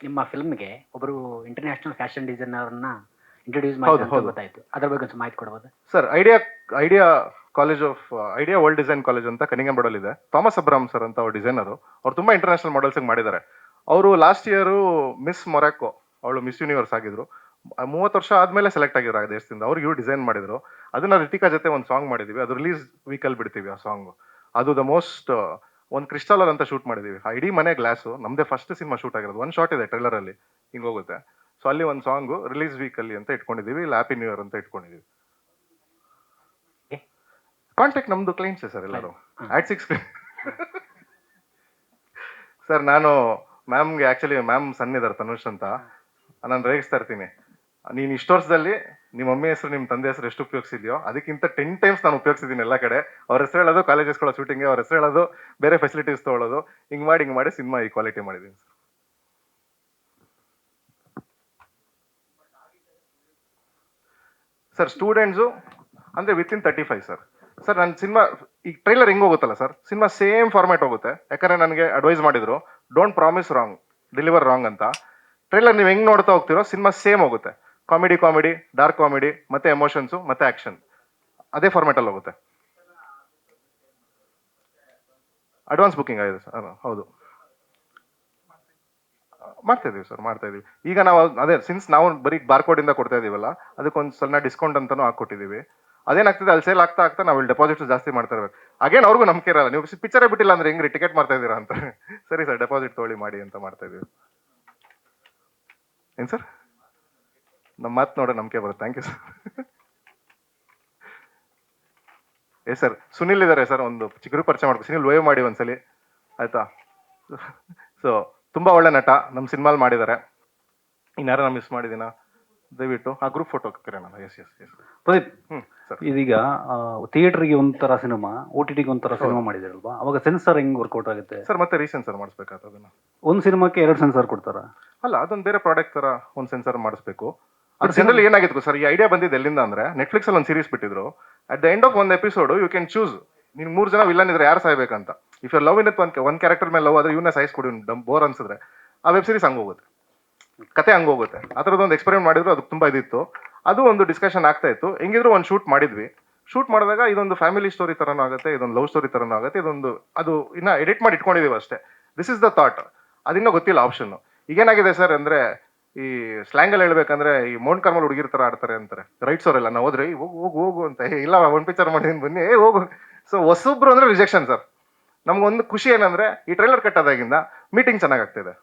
ನಿಮ್ಮ ಫಿಲ್ಮ್‌ಗೆ ಒಬ್ಬರು international fashion ಡಿಸೈನರ್‌ನ introduce ಹೌದು ಮಾಡಿದ್ರು ಅಂತ ಹೌದು ಗೊತ್ತಾಯ್ತು. ಅದ್ರ ಬಗ್ಗೆ ಒಂದ್ ಸ್ವಲ್ಪ ಮಾಹಿತಿ ಕೊಡ್ಬೋದಾ? Sir. Idea college of idea world design college ಅಂತ ಕನಿಂಗಂಬಡಲ್ ಇದೆ. ಥಾಮಸ್ ಅಬ್ರಾಮ್ ಸರ್ ಅಂತ ಅವ್ರ ಡಿಸೈನರು. ಅವ್ರು ತುಂಬಾ ಇಂಟರ್ನ್ಯಾಷನಲ್ ಮಾಡೆಲ್ಸ್ ಮಾಡಿದ್ದಾರೆ. ಅವರು ಲಾಸ್ಟ್ ಇಯರ್ ಮಿಸ್ ಮೊರಾಕೊ, ಅವಳು ಮಿಸ್ ಯೂನಿವರ್ಸ್ ಆಗಿದ್ರು. 30 ವರ್ಷ ಆದ್ಮೇಲೆ ಸೆಲೆಕ್ಟ್ ಆಗಿರೋ ಆ ದೇಶದಿಂದ ಅವ್ರಿಗೆ ಇವ್ರು ಡಿಸೈನ್ ಮಾಡಿದ್ರು. ಅದನ್ನ ರಿತಿಕಾ ಜೊತೆ ಒಂದು ಸಾಂಗ್ ಮಾಡಿದೀವಿ. ಅದು ರಿಲೀಸ್ ವೀಕಲ್ಲಿ ಬಿಡ್ತೀವಿ ಆ ಸಾಂಗ್. ಅದು ದ ಮೋಸ್ಟ್ ಒಂದು ಕ್ರಿಸ್ಟಾಲರ್ ಅಂತ ಶೂಟ್ ಮಾಡಿದೀವಿ. ಆ ಇಡೀ ಮನೆ ಗ್ಲಾಸು ನಮ್ದೇ ಫಸ್ಟ್ ಸಿನಿಮಾ ಶೂಟ್ ಆಗಿರೋದು. ಒಂದು ಶಾಟ್ ಇದೆ ಟ್ರೈಲರ್ ಅಲ್ಲಿ, ಹಿಂಗ್ ಹೋಗುತ್ತೆ. ಸೊ ಅಲ್ಲಿ ಒಂದು ಸಾಂಗ್ ರಿಲೀಸ್ ವೀಕಲ್ಲಿ ಅಂತ ಇಟ್ಕೊಂಡಿದೀವಿ. ಇಲ್ಲ ಹ್ಯಾಪಿ ನ್ಯೂ ಇಯರ್ ಅಂತ ಇಟ್ಕೊಂಡಿದೀವಿ. ಕಾಂಟ್ಯಾಕ್ಟ್ ನಮ್ದು ಕ್ಲೈಂಟ್ಸೇ ಸರ್ ಎಲ್ಲರೂ. ಆಟ್ ಸಿಕ್ಸ್ ಸರ್. ನಾನು ಮ್ಯಾಮ್ಗೆ ಆಕ್ಚುಲಿ ಮ್ಯಾಮ್ ಸಣ್ಣ ಇದಾರೆ ತನುಷ್ ಅಂತ. ನಾನು ರೇಗಿಸ್ತಾ ಇರ್ತೀನಿ, ನೀನು ಇಷ್ಟು ವರ್ಷದಲ್ಲಿ ನಿಮ್ಮ ಮಮ್ಮಿ ಹೆಸರು ನಿಮ್ಮ ತಂದೆ ಹೆಸರು ಎಷ್ಟು ಉಪಯೋಗಿಸಿದ್ಯೋ ಅದಕ್ಕಿಂತ 10 ಟೈಮ್ಸ್ ನಾನು ಉಪಯೋಗಿಸಿದ್ದೀನಿ ಎಲ್ಲ ಕಡೆ. ಅವ್ರ ಹೆಸರು ಹೇಳೋದು ಕಾಲೇಜಸ್ಗಳ ಶೂಟಿಂಗ್ಗೆ, ಅವ್ರ ಹೆಸರು ಹೇಳೋದು ಬೇರೆ ಫೆಸಿಲಿಟೀಸ್ ತೊಗೊಳ್ಳೋದು, ಹಿಂಗ್ ಮಾಡಿ ಸಿನಿಮಾ ಈ ಕ್ವಾಲಿಟಿ ಮಾಡಿದ್ದೀನಿ ಸರ್. ಸ್ಟೂಡೆಂಟ್ಸು ಅಂದ್ರೆ ವಿತಿನ್ 35 ಸರ್. ಸರ್ ನನ್ನ ಸಿನಿಮಾ ಈಗ ಟ್ರೈಲರ್ ಹೆಂಗ್ ಹೋಗುತ್ತಲ್ಲ ಸರ್, ಸಿನಿಮಾ ಸೇಮ್ ಫಾರ್ಮ್ಯಾಟ್ ಹೋಗುತ್ತೆ. ಯಾಕಂದ್ರೆ ನನಗೆ ಅಡ್ವೈಸ್ ಮಾಡಿದ್ರು, don't promise wrong, deliver wrong ಅಂತ. ಟ್ರೈಲರ್ ನೀವು ಹೆಂಗ್ ನೋಡ್ತಾ ಹೋಗ್ತಿರೋ ಸಿನಿಮಾ ಸೇಮ್ ಹೋಗುತ್ತೆ. ಕಾಮಿಡಿ, ಡಾರ್ಕ್ ಕಾಮಿಡಿ, ಮತ್ತೆ ಎಮೋಷನ್ಸು, ಮತ್ತೆ ಆಕ್ಷನ್, ಅದೇ ಫಾರ್ಮ್ಯಾಟ್ ಅಲ್ಲಿ ಹೋಗುತ್ತೆ. ಅಡ್ವಾನ್ಸ್ ಬುಕಿಂಗ್ ಆಗಿದೆ ಸರ್. ಹೌದು, ಮಾಡ್ತಾ ಇದೀವಿ ಸರ್, ಮಾಡ್ತಾ ಇದೀವಿ. ಈಗ ನಾವು ಅದೇ ಸಿನ್ಸ್ ನಾವು ಬರೀ ಬಾರ್ಕೋಡ್ ಇಂದ ಕೊಡ್ತಾ ಇದೀವಲ್ಲ, ಅದಕ್ಕೊಂದು ಸಣ್ಣ ಡಿಸ್ಕೌಂಟ್ ಅಂತಾನು ಹಾಕೊಟ್ಟಿದೀವಿ. ಅದೇನಾಗ್ತದೆ, ಅಲ್ಲಿ ಸೇಲ್ ಆಗ್ತಾ ನಾವು ಇಲ್ಲಿ ಡೆಪಾಸಿಟ್ ಜಾಸ್ತಿ ಮಾಡ್ತಾ ಇರ್ಬೇಕು. ಅಗೇನ್ ಅವ್ರಿಗೂ ನಂಬಿಕೆ ಇರಲ್ಲ, ನೀವು ಪಿಕ್ಚರೇ ಬಿಟ್ಟಿಲ್ಲ ಅಂದ್ರೆ ಹೆಂಗ್ರಿ ಟಿಕೆಟ್ ಮಾಡ್ತಾ ಇದೀರಾ ಅಂತ. ಸರಿ ಸರ್, ಡೆಪಾಸಿಟ್ ತೊಗೊಳ್ಳಿ ಮಾಡಿ ಅಂತ ಮಾಡ್ತಾ ಇದೀವಿ. ಏನ್ ಸರ್? ನಮ್ಮ ಮಾತು ನೋಡೋ ನಂಬಿಕೆ ಬರುತ್ತೆ. Thank you sir. Sir Sunil ಇದಾರೆ ಸರ್, ಒಂದು ಚಿಕ್ಕ ಪರಿಚಯ ಮಾಡ್ಕೊ. ಸುನಿಲ್ ವೇವ್ ಮಾಡಿ ಒಂದ್ಸಲಿ, ಆಯ್ತಾ? ಸೊ ತುಂಬಾ ಒಳ್ಳೆ ನಟ, ನಮ್ಮ ಸಿನಿಮಾಲ್ ಮಾಡಿದ್ದಾರೆ. ಇನ್ಯಾರ ಮಿಸ್ ಮಾಡಿದಿನ, ದಯವಿಟ್ಟು ಆ ಗ್ರೂಪ್ ಫೋಟೋ ಕರೆಯೋಣ. Yes yes yes. Pradeep, sir ಇದೀಗ ಥಿಯೇಟರ್ಗೆ ಒಂಥರ ಸಿನಿಮಾ, ಓ ಟಿ ಟಿಗೆ ಒಂಥರ ಸಿನಿಮಾ ಮಾಡಿದಿರಲ್ವಾ? ಅವಾಗ ಸೆನ್ಸರ್ ಹೆಂಗ್ ವರ್ಕೌಟ್ ಆಗುತ್ತೆ ಸರ್? ಮತ್ತೆ ರೀಸೆನ್ಸರ್ ಮಾಡಿಸ್ಬೇಕಾಗ್ತದೆ ಅದನ್ನ. ಒಂದು ಸಿನಿಮಾಕ್ಕೆ 2 ಸೆನ್ಸರ್ ಕೊಡ್ತಾರ? ಅಲ್ಲ, ಅದೊಂದು ಬೇರೆ ಪ್ರಾಡಕ್ಟ್ ತರ ಒಂದು ಸೆನ್ಸರ್ ಮಾಡಿಸ್ಬೇಕು. ಅದು ಜನರಲ್ ಏನಾಗಿತ್ತು ಸರ್, ಈ ಐಡಿಯಾ ಬಂದಿದ್ದು ಎಲ್ಲಿಂದ ಅಂದ್ರೆ, ನೆಟ್ಫ್ಲಿಕ್ಸ್ ಅಲ್ಲಿ ಒಂದು ಸೀರೀಸ್ ಬಿಟ್ಟಿದ್ರು. ಅಟ್ ದ ಎಂಡ್ ಆಫ್ ಒಂದು ಎಪಿಸೋಡ್ ಯು ಕ್ಯಾನ್ ಚೂಸ್, ನೀನ್ 3 ಜನ ವಿಲನ್ ಇದ್ರೆ ಯಾರು ಸಾಯ್ಬೇಕಂತ. ಇಫ್ ಯರ್ ಲವ್ ಇನ್ ಒಂದ್ ಕ್ಯಾರೆಕ್ಟರ್ ಮೇಲೆ ಲವ್ ಆದ್ರೆ ಇವನ್ನ ಸಾಯಿಸ್ಕೊಡಿ, ಬೋರ್ ಅನ್ಸಿದ್ರೆ ಆ ವೆಬ್ ಸೀರೀಸ್ ಹಂಗೋಗುತ್ತೆ, ಕತೆ ಹಂಗೋಗುತ್ತೆ. ಆ ಥರದೊಂದು ಎಕ್ಸ್ಪೆರಿಮೆಂಟ್ ಮಾಡಿದ್ರು, ಅದಕ್ಕೆ ತುಂಬಾ ಇದಿತ್ತು. ಅದು ಒಂದು ಡಿಸ್ಕಷನ್ ಆಗ್ತಾ ಇತ್ತು. ಹೆಂಗಿದ್ರು ಒಂದು ಶೂಟ್ ಮಾಡಿದ್ವಿ. ಶೂಟ್ ಮಾಡಿದಾಗ ಇದೊಂದು ಫ್ಯಾಮಿಲಿ ಸ್ಟೋರಿ ತರನೂ ಆಗುತ್ತೆ, ಇದೊಂದು ಲವ್ ಸ್ಟೋರಿ ತರನೂ ಆಗುತ್ತೆ. ಇದೊಂದು ಅದು ಇನ್ನ ಎಡಿಟ್ ಮಾಡಿ ಇಟ್ಕೊಂಡಿದೀವಿ ಅಷ್ಟೇ. This is the thought. ಅದಿನ್ನ ಗೊತ್ತಿಲ್ಲ ಆಪ್ಷನ್. ಈಗೇನಾಗಿದೆ ಸರ್ ಅಂದ್ರೆ, ಈ ಸ್ಲ್ಯಾಂಗ್ ಅಲ್ಲಿ ಹೇಳ್ಬೇಕಂದ್ರೆ, ಈ ಮೌಂಟ್ ಕಾರ್ಮಲ್ ಹುಡುಗಿರ್ ತರ ಆಡ್ತಾರೆ ಅಂತಾರೆ ರೈಟ್ಸ್ ಅವರೆಲ್ಲ. ನಾವು ಹೋದ್ರೆ ಹೋಗು ಅಂತ, ಇಲ್ಲ ಒಂದ್ ಪಿಕ್ಚರ್ ಮಾಡಿದೀನಿ ಬನ್ನಿ, ಹೋಗು. ಸೊ ಹೊಸೊಬ್ರು ಅಂದ್ರೆ ರಿಜೆಕ್ಷನ್ ಸರ್. ನಮ್ಗೊಂದು ಖುಷಿ ಏನಂದ್ರೆ, ಈ ಟ್ರೈಲರ್ ಕಟ್ಟಾದಾಗಿಂದ ಮೀಟಿಂಗ್ ಚೆನ್ನಾಗಾಗ್ತಿದೆ.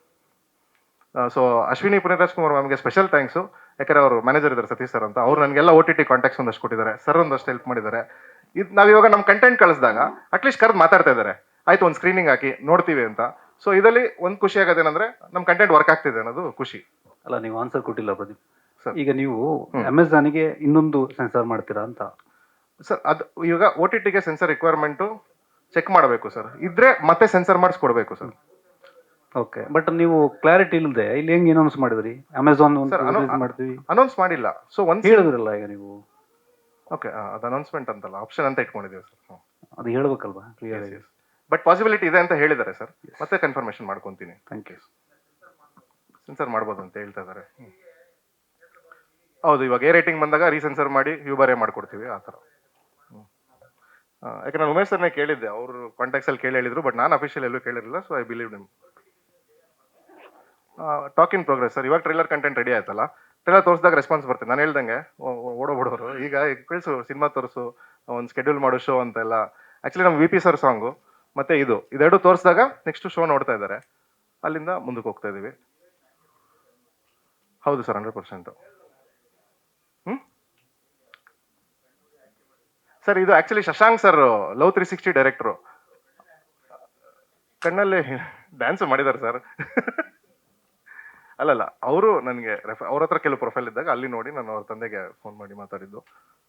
ಸೊ ಅಶ್ವಿನಿ ಪುನೀತ್ ರಾಜ್ಕುಮಾರ್ ಮ್ಯಾಮ್ಗೆ ಸ್ಪೆಷಲ್ ಥ್ಯಾಂಕ್ಸು. ಯಾಕಂದ್ರೆ ಅವರು ಮ್ಯಾನೇಜರ್ ಇದ್ದಾರೆ ಸತೀಶ್ ಸರ್ ಅಂತ. ಅವ್ರು ನನಗೆಲ್ಲ ಓ ಟಿ ಟಿ ಕಾಂಟ್ಯಾಕ್ಟ್ಸ್ ಒಂದಷ್ಟು ಕೊಟ್ಟಿದ್ದಾರೆ, ಸರ್ ಒಂದಷ್ಟು ಹೆಲ್ಪ್ ಮಾಡಿದ್ದಾರೆ. ಇದು ನಾವು ಇವಾಗ ನಮ್ಮ ಕಂಟೆಂಟ್ ಕಳಿಸಿದಾಗ ಅಟ್ಲೀಸ್ಟ್ ಕರೆದು ಮಾತಾಡ್ತಾ ಇದ್ದಾರೆ, ಆಯ್ತು ಒಂದು ಸ್ಕ್ರೀನಿಂಗ್ ಹಾಕಿ ನೋಡ್ತೀವಿ ಅಂತ. ಸೊ ಇದರಲ್ಲಿ ಒಂದು ಖುಷಿ ಆಗೋದೇನಂದ್ರೆ, ನಮ್ಮ ಕಂಟೆಂಟ್ ವರ್ಕ್ ಆಗ್ತಿದೆ ಅನ್ನೋದು ಖುಷಿ. ಅಲ್ಲ, ನೀವು ಆನ್ಸರ್ ಕೊಟ್ಟಿಲ್ಲ ಪ್ರದೀಪ್. ಸರ್ ಈಗ ನೀವು ಅಮೆಝಾನಿಗೆ ಇನ್ನೊಂದು ಸೆನ್ಸರ್ ಮಾಡ್ತೀರಾ ಅಂತ? ಸರ್ ಅದು ಇವಾಗ ಓ ಟಿ ಟಿಗೆ ಸೆನ್ಸರ್ ರಿಕ್ವೈರ್ಮೆಂಟು ಚೆಕ್ ಮಾಡಬೇಕು ಸರ್. ಇದ್ರೆ ಮತ್ತೆ ಸೆನ್ಸರ್ ಮಾಡಿಸ್ಕೊಡ್ಬೇಕು ಸರ್. ಓಕೆ, ಬಟ್ ನೀವು ಕ್ಲಾರಿಟಿ ಇಲ್ಲದೆ ಇಲ್ಲಿ ಹೆಂಗ್ ಅನೌನ್ಸ್ ಮಾಡಿದ್ರಿ? ಅಮೆಝಾನ್ ಸರ್ ಮಾಡ್ತೀವಿ ಅನೌನ್ಸ್ ಮಾಡಿಲ್ಲ. ಸೊ ಒಂದು ಹೇಳಿದ್ರಲ್ಲ ಈಗ ನೀವು. ಓಕೆ, ಅದು ಅನೌನ್ಸ್ಮೆಂಟ್ ಅಂತಲ್ಲ, ಆಪ್ಷನ್ ಅಂತ ಇಟ್ಕೊಂಡಿದ್ದೀವಿ ಸರ್. ಅದು ಹೇಳ್ಬೇಕಲ್ವಾ ಕ್ಲಿಯರ್ ಆಗಿ? ಬಟ್ ಪಾಸಿಬಿಲಿಟಿ ಇದೆ ಅಂತ ಹೇಳಿದ್ದಾರೆ ಸರ್, ಮತ್ತೆ ಕನ್ಫರ್ಮೇಶನ್ ಮಾಡ್ಕೊಂತೀನಿ. Thank you. ಸೆನ್ಸರ್ ಮಾಡ್ಬೋದು ಅಂತ ಹೇಳ್ತಾ ಇದ್ದಾರೆ. ಹೌದು, ಇವಾಗ ಎ ರೇಟಿಂಗ್ ಬಂದಾಗ ರೀಸೆನ್ಸರ್ ಮಾಡಿ ಯೂಬರೇ ಮಾಡ್ಕೊಡ್ತೀವಿ ಆ ಥರ. ಯಾಕಂದ್ರೆ ನಾನು ಉಮೇಶ್ ಸರ್ನೇ ಕೇಳಿದ್ದೆ, ಅವರು ಕಾಂಟ್ಯಾಕ್ಟ್ಸ್ ಅಲ್ಲಿ ಕೇಳಿ ಹೇಳಿದ್ರು, ಬಟ್ ನಾನು ಅಫಿಷಿಯಲ್ ಎಲ್ಲೂ ಕೇಳಿರಲಿಲ್ಲ. ಸೊ ಐ ಬಿಲೀವ್ ನಿಮ್. Talk in progress sir. ಇವಾಗ ಟ್ರೈಲರ್ ಕಂಟೆಂಟ್ ರೆಡಿ ಆಯ್ತಲ್ಲ, ಟ್ರೈಲರ್ ತೋರಿಸಿದಾಗ ರೆಸ್ಪಾನ್ಸ್ ಬರ್ತದೆ. ನಾನು ಹೇಳ್ದಂಗೆ ಓಡೋಬಿಡೋರು ಈಗ ಕಳಿಸು, ಸಿನಿಮಾ ತೋರಿಸು, ಒಂದು ಸ್ಕೆಡ್ಯೂಲ್ ಮಾಡು ಶೋ ಅಂತೆಲ್ಲ. ಆಕ್ಚುಲಿ ನಮ್ಮ ವಿ ಪಿ ಸರ್ ಸಾಂಗು ಮತ್ತೆ ಇದೆರಡು ತೋರಿಸಿದಾಗ ನೆಕ್ಸ್ಟ್ ಶೋ ನೋಡ್ತಾ ಇದ್ದಾರೆ. ಅಲ್ಲಿಂದ ಮುಂದಕ್ಕೆ ಹೋಗ್ತಾ ಇದೀವಿ. ಹೌದು ಸರ್, 100%. ಸರ್ ಇದು ಆಕ್ಚುಲಿ ಶಶಾಂಕ್ ಸರ್, ಲವ್ 360 ಡೈರೆಕ್ಟ್ರು, ಕಣ್ಣಲ್ಲಿ ಡ್ಯಾನ್ಸ್ ಮಾಡಿದ್ದಾರೆ ಸರ್. ಅಲ್ಲಲ್ಲ, ಅವರು ನನಗೆ ಅವ್ರ ಹತ್ರ ಕೆಲವು ಪ್ರೊಫೈಲ್ ಇದ್ದಾಗ ಅಲ್ಲಿ ನೋಡಿ ನಾನು ಅವ್ರ ತಂದೆಗೆ ಫೋನ್ ಮಾಡಿ ಮಾತಾಡಿದ್ದು.